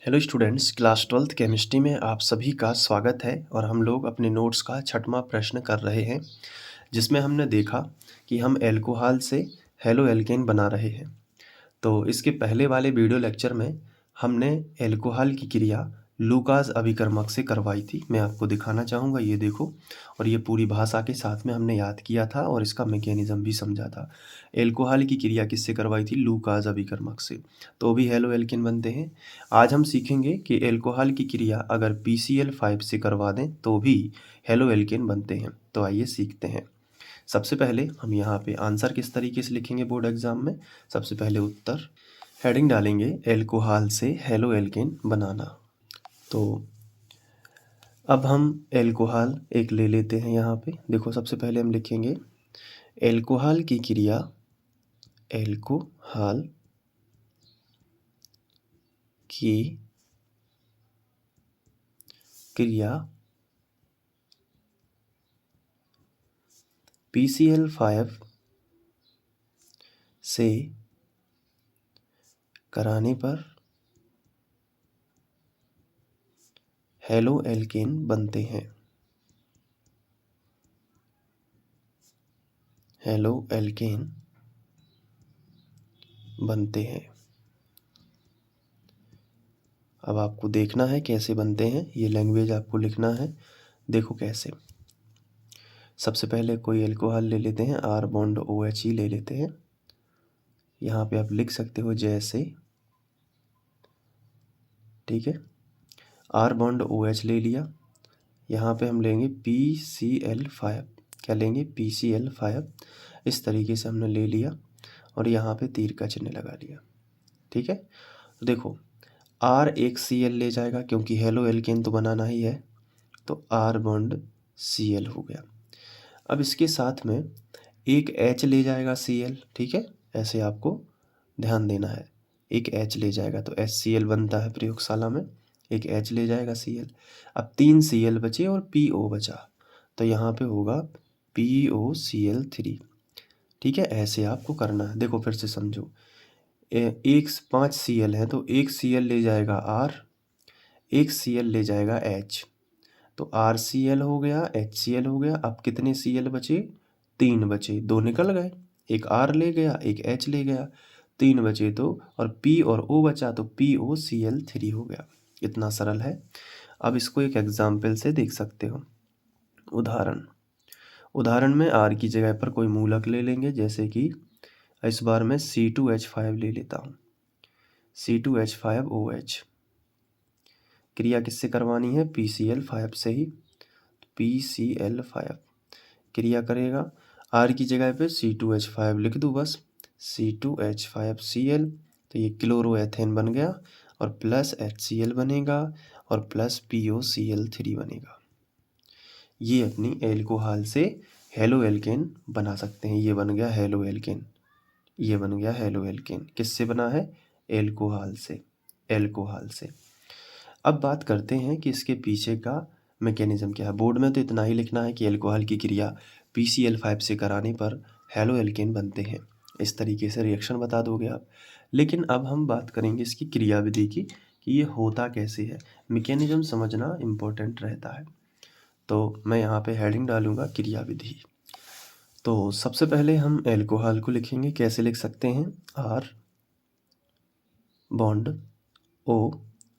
Hello students, class 12th chemistry में आप सभी का स्वागत है। और हम लोग अपने नोट्स का 6वां प्रश्न कर रहे हैं, जिसमें हमने देखा कि हम एल्कोहल से हेलो एल्केन बना रहे हैं। तो इसके पहले वाले वीडियो लेक्चर में हमने एल्कोहल की क्रिया लूकास अभिकर्मक से करवाई थी। मैं आपको दिखाना चाहूँगा, ये देखो। और ये पूरी भाषा के साथ में हमने याद किया था और इसका मैकेनिज्म भी समझा था। एल्कोहल की क्रिया किससे करवाई थी? लूकास अभिकर्मक से। तो भी हेलो एल्केन बनते हैं। आज हम सीखेंगे कि एल्कोहल की क्रिया अगर PCl5 से करवा दें तो भी हेलो एल्केन बनते हैं। तो आइए सीखते हैं। सबसे पहले हम यहाँ पे आंसर किस तरीके से लिखेंगे बोर्ड एग्जाम में। सबसे पहले उत्तर हेडिंग डालेंगे एल्कोहल से हेलो एल्केन बनाना। तो अब हम एल्कोहल एक ले लेते हैं। यहाँ पे देखो, सबसे पहले हम लिखेंगे एल्कोहल की क्रिया, एल्कोहल की क्रिया PCl5 से कराने पर हेलो एल्केन बनते हैं। हेलो एल्केन बनते हैं। अब आपको देखना है कैसे बनते हैं, ये लैंग्वेज आपको लिखना है। देखो कैसे। सबसे पहले कोई एल्कोहल ले लेते हैं, R बॉन्ड OH ही ले लेते हैं। यहाँ पे आप लिख सकते हो जैसे, ठीक है। R बॉन्ड OH ले लिया। यहाँ पे हम लेंगे PCl5। क्या लेंगे? PCl5। इस तरीके से हमने ले लिया और यहाँ पे तीर का चिन्ह लगा लिया, ठीक है। तो देखो, R एक Cl ले जाएगा क्योंकि हेलो एल्केन तो बनाना ही है, तो R बॉन्ड Cl हो गया। अब इसके साथ में एक H ले जाएगा Cl, ठीक है। ऐसे आपको ध्यान देना है, एक H ले जाएगा तो HCl बनता है प्रयोगशाला में। एक H ले जाएगा Cl। अब 3 Cl बचे और PO बचा, तो यहाँ पे होगा POCl3, ठीक है। ऐसे आपको करना है। देखो फिर से समझो, एक 5 Cl है तो एक Cl ले जाएगा R, एक Cl ले जाएगा H, तो RCl हो गया, HCl हो गया। अब कितने Cl बचे? 3 बचे, 2 निकल गए। एक R ले गया, एक H ले गया, 3 बचे तो, और P और O बचा तो POCl3 हो गया। इतना सरल है। अब इसको एक एग्जाम्पल से देख सकते हो। उदाहरण में R की जगह पर कोई मूलक ले लेंगे, जैसे कि इस बार मैं C2H5 ले लेता हूँ। C2H5OH। क्रिया किससे करवानी है? PCl5 से ही। PCl5 क्रिया करेगा, R की जगह पे C2H5 लिख दूँ बस, C2H5Cl, तो ये क्लोरोएथेन बन गया और प्लस HCl बनेगा और प्लस POCl3 बनेगा। ये अपनी एल्कोहल से हेलो एल्केन बना सकते हैं। ये बन गया हेलो एल्केन, ये बन गया हेलो एल्केन। किससे बना है? एल्कोहल से, एल्कोहल से। अब बात करते हैं कि इसके पीछे का मैकेनिज्म क्या है। बोर्ड में तो इतना ही लिखना है कि एल्कोहल की क्रिया PCl5 से कराने पर हेलो एल्केन बनते हैं। इस तरीके से रिएक्शन बता दोगे आप। लेकिन अब हम बात करेंगे इसकी क्रियाविधि की, कि ये होता कैसे है। मैकेनिज्म समझना इम्पोर्टेंट रहता है। तो मैं यहाँ पे हेडिंग डालूँगा क्रियाविधि। तो सबसे पहले हम एल्कोहल को लिखेंगे। कैसे लिख सकते हैं? R bond O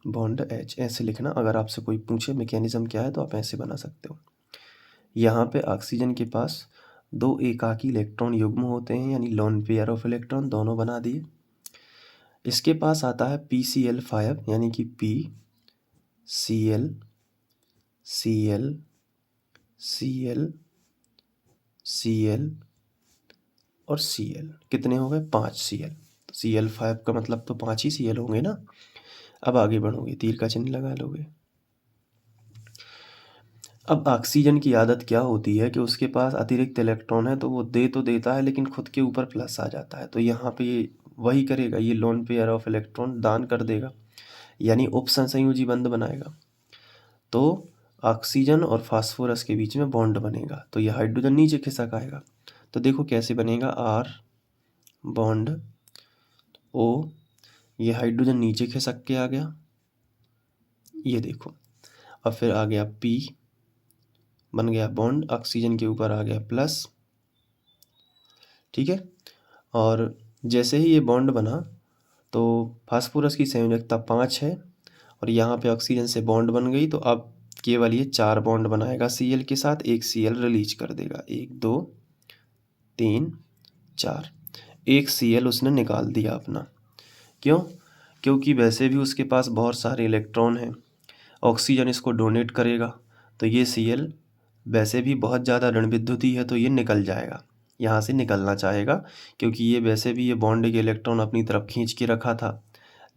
bond H, ऐसे लिखना। अगर आपसे कोई पूछे मैकेनिज्म क्या है तो आप ऐसे बना सकते हो। यहाँ पे ऑक्सीजन के पास 2 एकाकी इलेक्ट्रॉन युग्म होते हैं, यानी लोन पेयर ऑफ इलेक्ट्रॉन, दोनों बना दिए। इसके पास आता है PCl5, यानी कि P Cl Cl Cl Cl और Cl। कितने हो गए? 5 Cl। तो Cl5 का मतलब तो 5 ही Cl होंगे ना। अब आगे बढ़ोगे, तीर का चिन्ह लगा लोगे। अब ऑक्सीजन की आदत क्या होती है कि उसके पास अतिरिक्त इलेक्ट्रॉन है, तो वो दे तो देता है लेकिन खुद के ऊपर प्लस आ जाता है। तो यहाँ पे ये वही करेगा, ये लोन पेयर ऑफ इलेक्ट्रॉन दान कर देगा, यानी उपसंयोजी बंध बनाएगा। तो ऑक्सीजन और फास्फोरस के बीच में बॉन्ड बनेगा, तो ये हाइड्रोजन नीचे खिसक आएगा। तो देखो कैसे बनेगा, R बॉन्ड O, ये हाइड्रोजन नीचे खिसक के आ गया, ये देखो, अब फिर आ गया P, बन गया बॉन्ड, ऑक्सीजन के ऊपर आ गया प्लस, ठीक है। और जैसे ही ये बॉन्ड बना तो फास्फोरस की संयोजकता 5 है और यहाँ पे ऑक्सीजन से बॉन्ड बन गई, तो अब केवल ये 4 बॉन्ड बनाएगा Cl के साथ, एक Cl रिलीज कर देगा, 1 2 3 4, एक Cl उसने निकाल दिया अपना। क्यों? क्योंकि वैसे भी उसके पास बहुत सारे इलेक्ट्रॉन हैं, ऑक्सीजन इसको डोनेट करेगा तो ये Cl वैसे भी बहुत ज़्यादा ऋण विद्युती है तो ये निकल जाएगा, यहाँ से निकलना चाहेगा, क्योंकि ये वैसे भी ये बॉन्ड के इलेक्ट्रॉन अपनी तरफ खींच के रखा था।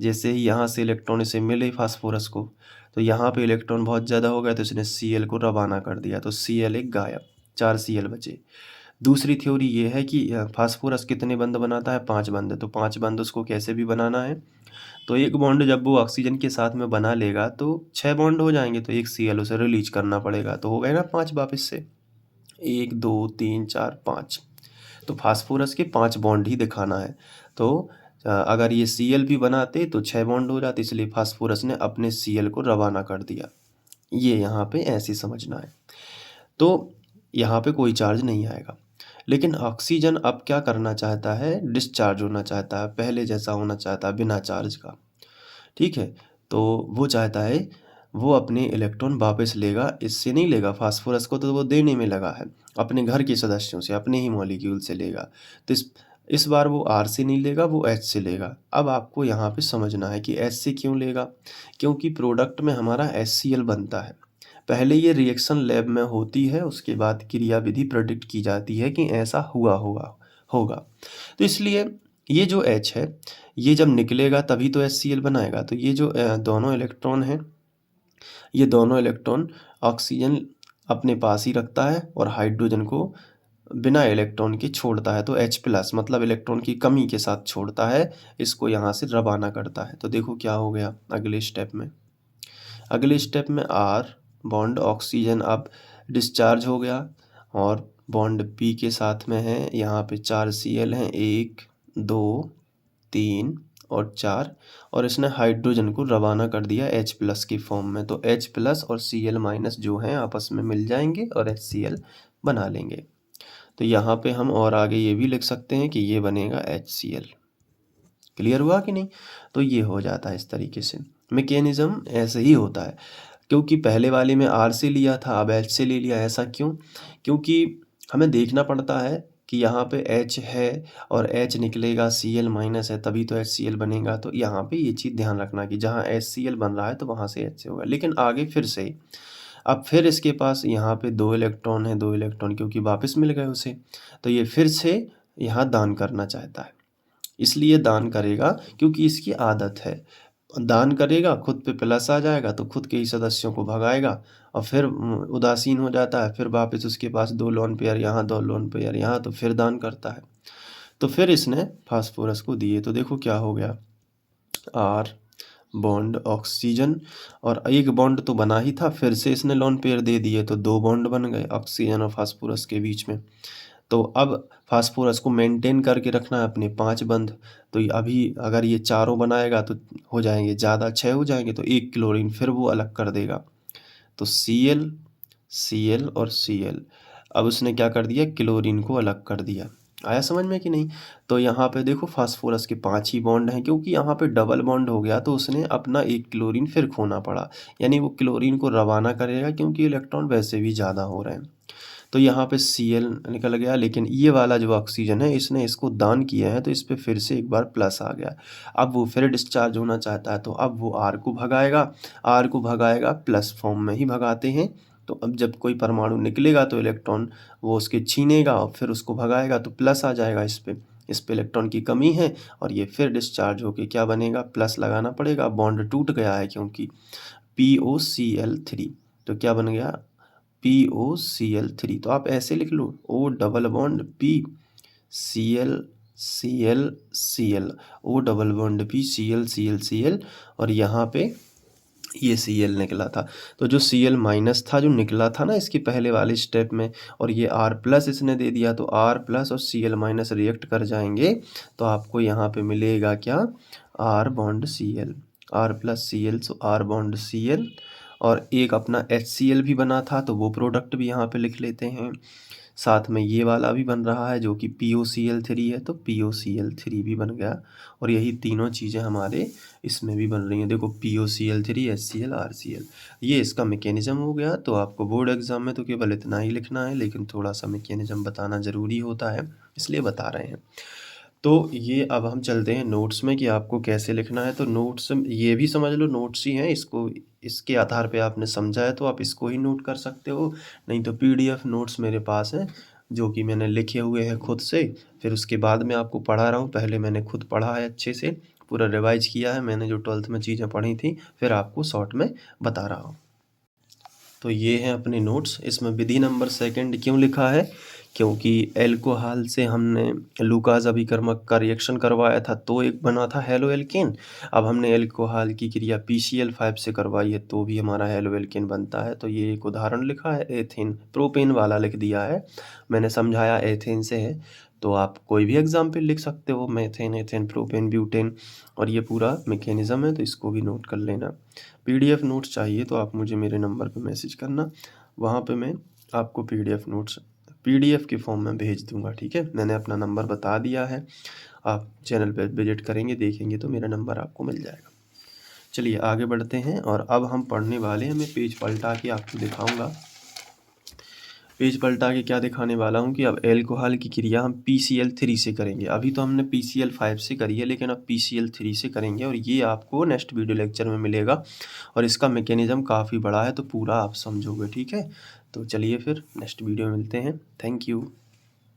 जैसे ही यहाँ से इलेक्ट्रॉन इसे मिले फास्फोरस को, तो यहाँ पे इलेक्ट्रॉन बहुत ज़्यादा हो गया तो इसने Cl को रवाना कर दिया, तो Cl एक गायब, 4 Cl बचे। दूसरी थ्योरी ये है कि फास्फोरस कितने बंध बनाता है, 5 बंध, तो 5 बंध उसको कैसे भी बनाना है, तो एक बॉन्ड जब वो ऑक्सीजन के साथ में बना लेगा तो 6 बॉन्ड हो जाएंगे, तो एक Cl उसे रिलीज करना पड़ेगा, तो हो गए ना 5 वापस से, 1 2 3 4 5। तो फास्फोरस के 5 बॉन्ड ही दिखाना है, तो अगर ये Cl भी बनाते तो 6 बॉन्ड हो जाते, इसलिए फास्फोरस ने अपने Cl को रवाना कर दिया। ये यहाँ पे ऐसे समझना है। तो यहाँ पे कोई चार्ज नहीं आएगा, लेकिन ऑक्सीजन अब क्या करना चाहता है, डिस्चार्ज होना चाहता है, पहले जैसा होना चाहता है बिना चार्ज का, ठीक है। तो वो चाहता है वो अपने इलेक्ट्रॉन वापस लेगा, इससे नहीं लेगा, फास्फोरस को तो वो देने में लगा है, अपने घर के सदस्यों से, अपने ही मॉलिक्यूल से लेगा। तो इस बार वो R से नहीं लेगा, वो H से लेगा। अब आपको यहाँ पे समझना है कि H से क्यों लेगा, क्योंकि प्रोडक्ट में हमारा HCl बनता है। पहले ये रिएक्शन लैब में होती है, उसके बाद क्रियाविधि प्रेडिक्ट की जाती है कि ऐसा होगा। तो इसलिए ये जो H है, ये जब निकलेगा तभी तो HCl बनाएगा। तो ये जो दोनों इलेक्ट्रॉन हैं, ये दोनों इलेक्ट्रॉन ऑक्सीजन अपने पास ही रखता है और हाइड्रोजन को बिना इलेक्ट्रॉन के छोड़ता है, तो H+ मतलब इलेक्ट्रॉन की कमी के साथ छोड़ता है, इसको यहाँ से रवाना करता है। तो देखो क्या हो गया अगले स्टेप में, अगले स्टेप में R बॉन्ड ऑक्सीजन अब डिस्चार्ज हो गया और बॉन्ड P के साथ में है, यहाँ पे 4 Cl हैं, 1 2 3 और 4, और इसने हाइड्रोजन को रवाना कर दिया H+ की फॉर्म में। तो H+ और Cl- जो हैं आपस में मिल जाएंगे और HCl बना लेंगे। तो यहाँ पे हम और आगे ये भी लिख सकते हैं कि ये बनेगा HCl। क्लियर हुआ कि नहीं? तो ये हो जाता है इस तरीके से, मैकेनिज्म ऐसे ही होता है। क्योंकि पहले वाले में R से लिया था, अब H से ले लिया, ऐसा क्यों? क्योंकि हमें देखना पड़ता है कि यहाँ पे H है और H निकलेगा, Cl- है, तभी तो HCl बनेगा। तो यहाँ पे ये चीज़ ध्यान रखना कि जहाँ HCl बन रहा है तो वहाँ से H से होगा। लेकिन आगे फिर से, अब फिर इसके पास यहाँ पे 2 इलेक्ट्रॉन है, 2 इलेक्ट्रॉन क्योंकि वापस मिल गए उसे, तो ये फिर से यहाँ दान करना चाहता है। इसलिए दान करेगा क्योंकि इसकी आदत है, दान करेगा, खुद पे प्लस आ जाएगा तो खुद के ही सदस्यों को भगाएगा और फिर उदासीन हो जाता है, फिर वापस उसके पास 2 लोन पेयर यहाँ, 2 लोन पेयर यहाँ, तो फिर दान करता है। तो फिर इसने फास्फोरस को दिए, तो देखो क्या हो गया, R बॉन्ड ऑक्सीजन, और एक बॉन्ड तो बना ही था, फिर से इसने लोन पेयर दे दिए, तो 2 बॉन्ड बन गए ऑक्सीजन और फास्फोरस के बीच में। तो अब फास्फोरस को मेंटेन करके रखना है अपने 5 बंध, तो अभी अगर ये चारों बनाएगा तो हो जाएंगे ज़्यादा, 6 हो जाएंगे, तो 1 क्लोरीन फिर वो अलग कर देगा। तो Cl Cl और Cl, अब उसने क्या कर दिया, क्लोरीन को अलग कर दिया। आया समझ में कि नहीं? तो यहाँ पे देखो फास्फोरस के 5 ही बॉन्ड हैं, क्योंकि यहाँ पे डबल बॉन्ड हो गया तो उसने अपना 1 क्लोरीन फिर खोना पड़ा, यानी वो क्लोरीन को रवाना करेगा क्योंकि इलेक्ट्रॉन वैसे भी ज़्यादा हो रहे हैं। तो यहाँ पे Cl निकल गया, लेकिन ये वाला जो ऑक्सीजन है इसने इसको दान किया है तो इस पर फिर से एक बार प्लस आ गया। अब वो फिर डिस्चार्ज होना चाहता है, तो अब वो R को भगाएगा, R को भगाएगा, प्लस फॉर्म में ही भगाते हैं। तो अब जब कोई परमाणु निकलेगा तो इलेक्ट्रॉन वो उसके छीनेगा और फिर उसको भगाएगा, तो प्लस आ जाएगा इस पे इलेक्ट्रॉन की कमी है और ये फिर डिस्चार्ज होके क्या बनेगा, प्लस लगाना पड़ेगा, बॉन्ड टूट गया है क्योंकि POCl3, तो क्या बन गया, POCl3। तो आप ऐसे लिख लो, O double bond P Cl Cl Cl, O double bond P Cl Cl Cl, और यहाँ पे ये Cl निकला था। तो जो Cl- था जो निकला था ना इसके पहले वाले स्टेप में, और ये R+ इसने दे दिया, तो R+ और Cl- रिएक्ट कर जाएंगे, तो आपको यहाँ पे मिलेगा क्या, R बॉन्ड Cl, R+Cl, सो R बॉन्ड Cl, और एक अपना HCl भी बना था तो वो प्रोडक्ट भी यहाँ पे लिख लेते हैं। साथ में ये वाला भी बन रहा है जो कि POCl3 है, तो POCl3 भी बन गया। और यही तीनों चीज़ें हमारे इसमें भी बन रही हैं। देखो POCl3, HCl, RCl, ये इसका मैकेनिज़्म हो गया। तो आपको बोर्ड एग्ज़ाम में तो केवल इतना ही लिखना है, लेकिन थोड़ा सा मैकेनिज़्म बताना ज़रूरी होता है, इसलिए बता रहे हैं। तो ये अब हम चलते हैं नोट्स में कि आपको कैसे लिखना है। तो नोट्स ये भी समझ लो नोट्स ही हैं, इसको इसके आधार पे आपने समझा है तो आप इसको ही नोट कर सकते हो, नहीं तो PDF नोट्स मेरे पास हैं जो कि मैंने लिखे हुए हैं खुद से। फिर उसके बाद मैं आपको पढ़ा रहा हूँ, पहले मैंने खुद पढ़ा है, अच्छे से पूरा रिवाइज किया है मैंने जो 12th में चीज़ें पढ़ी थी, फिर आपको शॉर्ट में बता रहा हूँ। तो ये हैं अपने नोट्स। इसमें विधि नंबर 2 क्यों लिखा है, क्योंकि एल्कोहल से हमने लूकास अभिकर्मक का रिएक्शन करवाया था तो एक बना था हेलो एल्केन। अब हमने एल्कोहल की क्रिया PCl5 से करवाई है तो भी हमारा हेलो एल्केन बनता है। तो ये एक उदाहरण लिखा है, एथेन प्रोपेन वाला लिख दिया है, मैंने समझाया एथेन से है। तो आप कोई भी एग्जाम्पल लिख सकते हो, मेथेन, एथेन, प्रोपेन, ब्यूटेन, और ये पूरा मैकेनिज़्म है, तो इसको भी नोट कर लेना। PDF नोट्स चाहिए तो आप मुझे मेरे नंबर पे मैसेज करना, वहाँ पे मैं आपको PDF नोट्स PDF के फॉर्म में भेज दूंगा, ठीक है। मैंने अपना नंबर बता दिया है, आप चैनल पे विजिट करेंगे, देखेंगे तो मेरा नंबर आपको मिल जाएगा। चलिए आगे बढ़ते हैं, और अब हम पढ़ने वाले हैं, मैं पेज पलटा के आपको दिखाऊंगा। पेज पलटा के क्या दिखाने वाला हूँ कि अब एल्कोहल की क्रिया हम PCl3 से करेंगे। अभी तो हमने PCl5 से करी है, लेकिन अब PCl3 से करेंगे, और ये आपको नेक्स्ट वीडियो लेक्चर में मिलेगा। और इसका मैकेनिज़्म काफ़ी बड़ा है तो पूरा आप समझोगे, ठीक है। तो चलिए फिर नेक्स्ट वीडियो में मिलते हैं। Thank you.